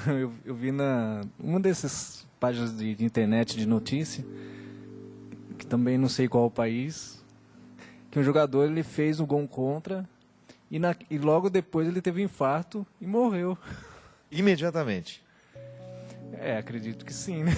Eu vi na uma dessas páginas de internet de notícia, que também não sei qual o país, que um jogador ele fez um gol contra e logo depois ele teve um infarto e morreu. Imediatamente. Acredito que sim, né?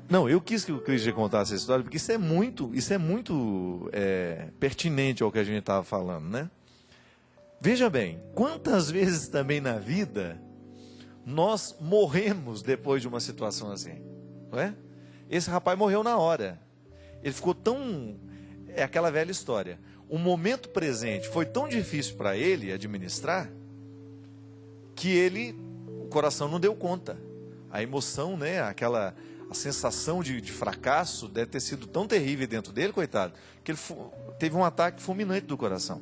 Não, eu quis que o Christian contasse essa história, porque isso é muito pertinente ao que a gente estava falando, né? Veja bem, quantas vezes também na vida nós morremos depois de uma situação assim, não é? Esse rapaz morreu na hora. Ele ficou tão... É aquela velha história. O momento presente foi tão difícil para ele administrar que o coração não deu conta. A emoção, né? A sensação de fracasso deve ter sido tão terrível dentro dele, coitado, que ele teve um ataque fulminante do coração.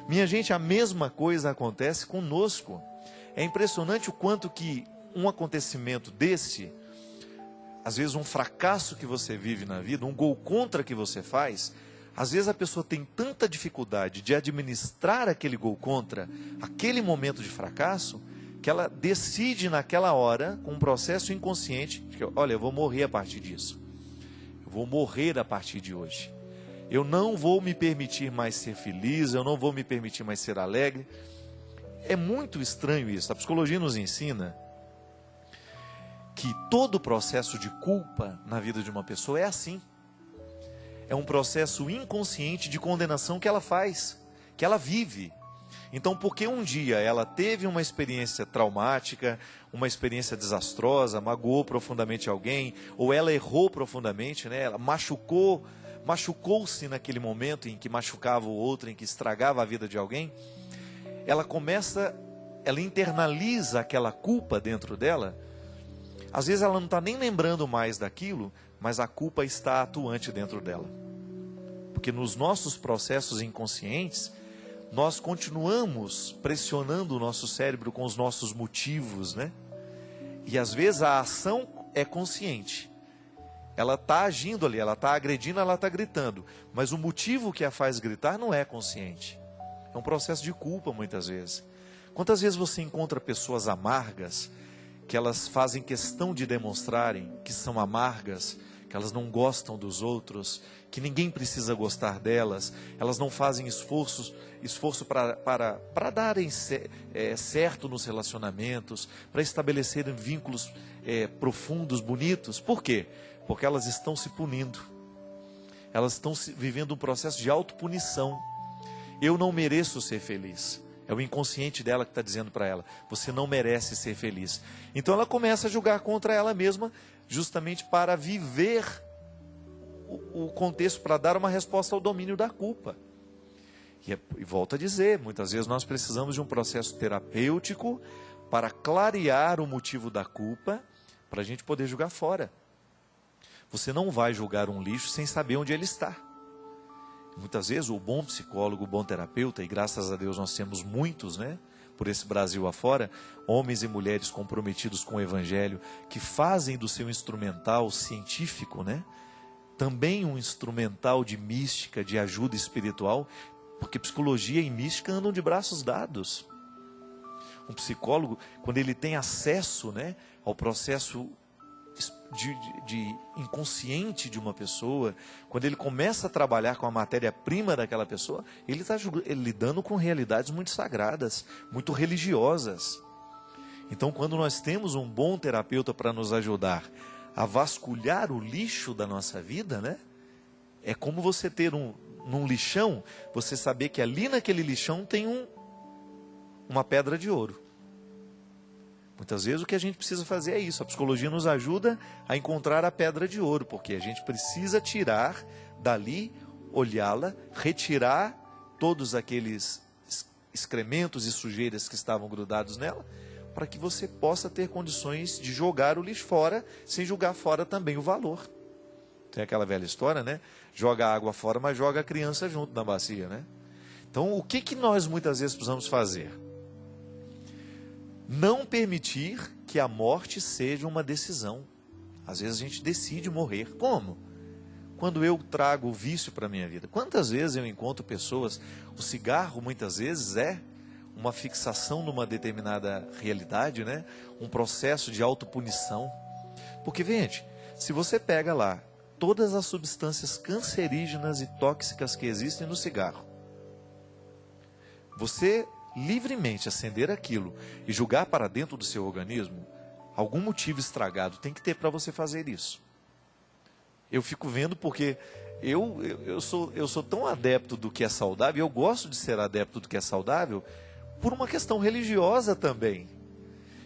Minha gente, a mesma coisa acontece conosco. É impressionante o quanto que um acontecimento desse, às vezes um fracasso que você vive na vida, um gol contra que você faz, às vezes a pessoa tem tanta dificuldade de administrar aquele gol contra, aquele momento de fracasso, que ela decide naquela hora, com um processo inconsciente, de que, olha, eu vou morrer a partir disso. Eu vou morrer a partir de hoje. Eu não vou me permitir mais ser feliz, eu não vou me permitir mais ser alegre. É muito estranho isso. A psicologia nos ensina que todo processo de culpa na vida de uma pessoa é assim. É um processo inconsciente de condenação que ela faz, que ela vive. Então, porque um dia ela teve uma experiência traumática, uma experiência desastrosa, magoou profundamente alguém, ou ela errou profundamente, né? Ela machucou-se naquele momento em que machucava o outro, em que estragava a vida de alguém, ela internaliza aquela culpa dentro dela. Às vezes ela não está nem lembrando mais daquilo, mas a culpa está atuante dentro dela. Porque nos nossos processos inconscientes, nós continuamos pressionando o nosso cérebro com os nossos motivos, né? E às vezes a ação é consciente. Ela está agindo ali, ela está agredindo, ela está gritando. Mas o motivo que a faz gritar não é consciente. É um processo de culpa muitas vezes. Quantas vezes você encontra pessoas amargas, que elas fazem questão de demonstrarem que são amargas, que elas não gostam dos outros, que ninguém precisa gostar delas, elas não fazem esforço para darem certo nos relacionamentos, para estabelecerem vínculos profundos, bonitos. Por quê? Porque elas estão se punindo, elas estão vivendo um processo de autopunição. Eu não mereço ser feliz. É o inconsciente dela que está dizendo para ela, você não merece ser feliz. Então ela começa a julgar contra ela mesma, justamente para viver o contexto, para dar uma resposta ao domínio da culpa. E volto a dizer, muitas vezes nós precisamos de um processo terapêutico para clarear o motivo da culpa, para a gente poder julgar fora. Você não vai julgar um lixo sem saber onde ele está. Muitas vezes o bom psicólogo, o bom terapeuta, e graças a Deus nós temos muitos, né? Por esse Brasil afora, homens e mulheres comprometidos com o Evangelho, que fazem do seu instrumental científico, né? Também um instrumental de mística, de ajuda espiritual, porque psicologia e mística andam de braços dados. Um psicólogo, quando ele tem acesso, né, ao processo de inconsciente de uma pessoa, quando ele começa a trabalhar com a matéria-prima daquela pessoa, ele está lidando com realidades muito sagradas, muito religiosas. Então, quando nós temos um bom terapeuta para nos ajudar a vasculhar o lixo da nossa vida, né? É como você ter num lixão, você saber que ali naquele lixão tem uma pedra de ouro. Muitas vezes o que a gente precisa fazer é isso. A psicologia nos ajuda a encontrar a pedra de ouro, porque a gente precisa tirar dali, olhá-la, retirar todos aqueles excrementos e sujeiras que estavam grudados nela, para que você possa ter condições de jogar o lixo fora, sem jogar fora também o valor. Tem aquela velha história, né? Joga a água fora, mas joga a criança junto na bacia, né? Então, o que nós muitas vezes precisamos fazer? Não permitir que a morte seja uma decisão. Às vezes a gente decide morrer. Como? Quando eu trago o vício para a minha vida. Quantas vezes eu encontro pessoas, o cigarro muitas vezes é uma fixação numa determinada realidade, né? Um processo de autopunição. Porque, gente, se você pega lá todas as substâncias cancerígenas e tóxicas que existem no cigarro, você livremente acender aquilo e jogar para dentro do seu organismo, algum motivo estragado tem que ter para você fazer isso. Eu fico vendo porque eu sou tão adepto do que é saudável, eu gosto de ser adepto do que é saudável, por uma questão religiosa também.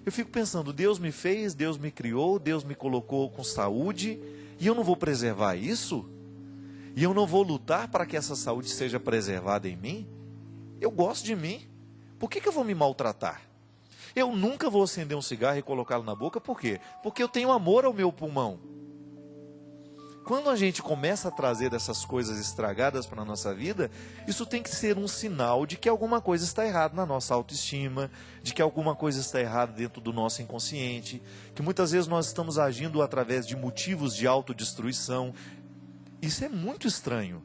Eu fico pensando, Deus me fez, Deus me criou, Deus me colocou com saúde, e eu não vou preservar isso? E eu não vou lutar para que essa saúde seja preservada em mim? Eu gosto de mim. Por que eu vou me maltratar? Eu nunca vou acender um cigarro e colocá-lo na boca, por quê? Porque eu tenho amor ao meu pulmão. Quando a gente começa a trazer essas coisas estragadas para a nossa vida, isso tem que ser um sinal de que alguma coisa está errada na nossa autoestima, de que alguma coisa está errada dentro do nosso inconsciente, que muitas vezes nós estamos agindo através de motivos de autodestruição. Isso é muito estranho.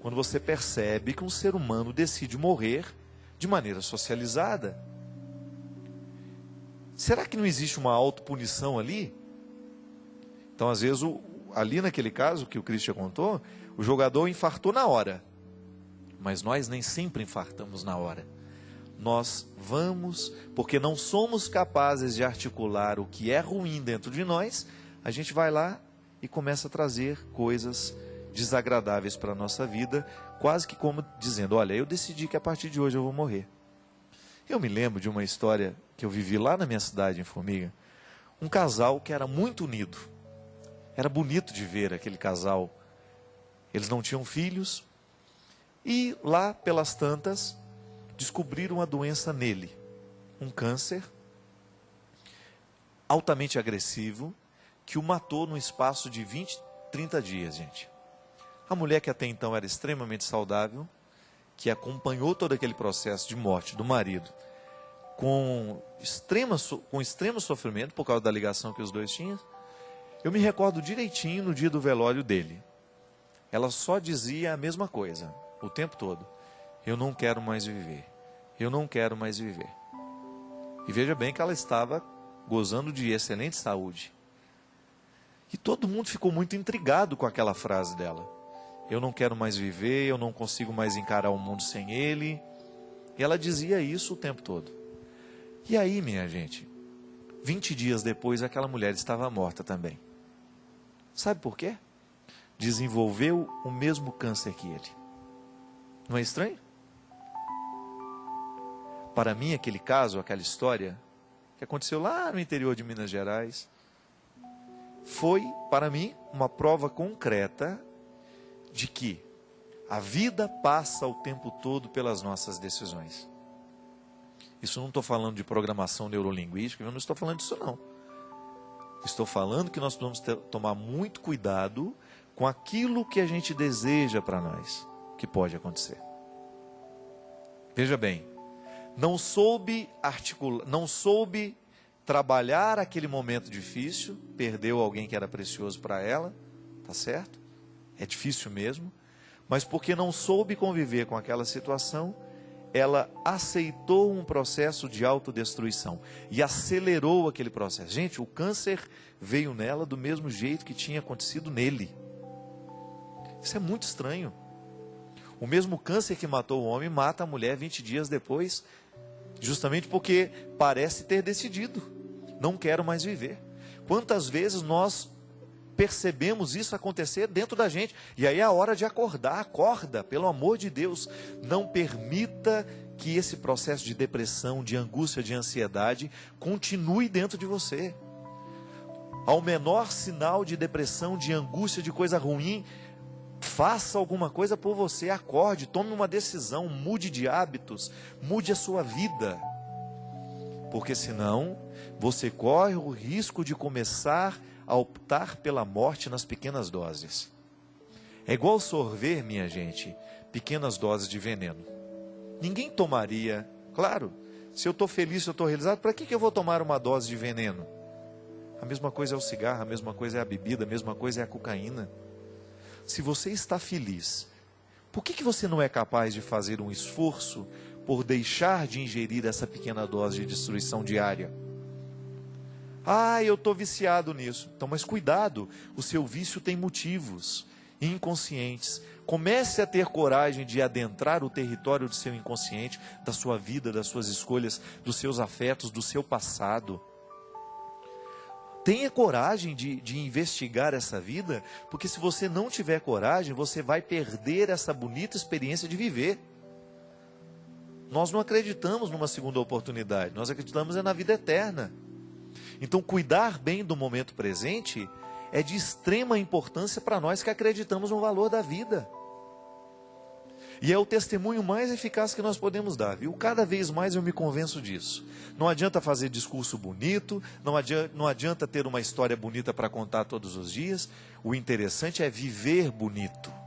Quando você percebe que um ser humano decide morrer de maneira socializada. Será que não existe uma autopunição ali? Então, às vezes, ali naquele caso que o Christian contou, o jogador infartou na hora. Mas nós nem sempre infartamos na hora. Nós vamos, porque não somos capazes de articular o que é ruim dentro de nós, a gente vai lá e começa a trazer coisas desagradáveis para a nossa vida, quase que como dizendo, olha, eu decidi que a partir de hoje eu vou morrer. Eu me lembro de uma história que eu vivi lá na minha cidade, em Formiga, um casal que era muito unido. Era bonito de ver aquele casal. Eles não tinham filhos e lá pelas tantas descobriram uma doença nele, um câncer altamente agressivo que o matou no espaço de 20, 30 dias, gente. A mulher que até então era extremamente saudável, que acompanhou todo aquele processo de morte do marido com extremo sofrimento por causa da ligação que os dois tinham. Eu me recordo direitinho no dia do velório dele. Ela só dizia a mesma coisa o tempo todo. Eu não quero mais viver. Eu não quero mais viver. E veja bem que ela estava gozando de excelente saúde. E todo mundo ficou muito intrigado com aquela frase dela. Eu não quero mais viver, eu não consigo mais encarar o mundo sem ele. E ela dizia isso o tempo todo. E aí, minha gente, 20 dias depois, aquela mulher estava morta também. Sabe por quê? Desenvolveu o mesmo câncer que ele. Não é estranho? Para mim, aquele caso, aquela história, que aconteceu lá no interior de Minas Gerais, foi, para mim, uma prova concreta de que a vida passa o tempo todo pelas nossas decisões. Isso não estou falando de programação neurolinguística, eu não estou falando disso não. Estou falando que nós precisamos tomar muito cuidado com aquilo que a gente deseja para nós, que pode acontecer. Veja bem, não soube trabalhar aquele momento difícil, perdeu alguém que era precioso para ela, tá certo? É difícil mesmo, mas porque não soube conviver com aquela situação, ela aceitou um processo de autodestruição e acelerou aquele processo. Gente, o câncer veio nela do mesmo jeito que tinha acontecido nele. Isso é muito estranho. O mesmo câncer que matou o homem mata a mulher 20 dias depois, justamente porque parece ter decidido, não quero mais viver. Quantas vezes nós percebemos isso acontecer dentro da gente, e aí é a hora de acordar. Acorda, pelo amor de Deus, não permita que esse processo de depressão, de angústia, de ansiedade continue dentro de você. Ao menor sinal de depressão, de angústia, de coisa ruim, faça alguma coisa por você, acorde, tome uma decisão, mude de hábitos, mude a sua vida, porque senão você corre o risco de começar a optar pela morte nas pequenas doses. É igual sorver, minha gente, pequenas doses de veneno. Ninguém tomaria, claro, se eu estou feliz, se eu estou realizado, para que eu vou tomar uma dose de veneno? A mesma coisa é o cigarro, a mesma coisa é a bebida, a mesma coisa é a cocaína. Se você está feliz, por que você não é capaz de fazer um esforço por deixar de ingerir essa pequena dose de destruição diária. Ah, eu estou viciado nisso. Então, mas cuidado, o seu vício tem motivos inconscientes. Comece a ter coragem de adentrar o território do seu inconsciente, da sua vida, das suas escolhas, dos seus afetos, do seu passado. Tenha coragem de investigar essa vida, porque se você não tiver coragem, você vai perder essa bonita experiência de viver. Nós não acreditamos numa segunda oportunidade, nós acreditamos na vida eterna. Então, cuidar bem do momento presente é de extrema importância para nós que acreditamos no valor da vida. E é o testemunho mais eficaz que nós podemos dar, viu? Cada vez mais eu me convenço disso. Não adianta fazer discurso bonito, não adianta ter uma história bonita para contar todos os dias. O interessante é viver bonito.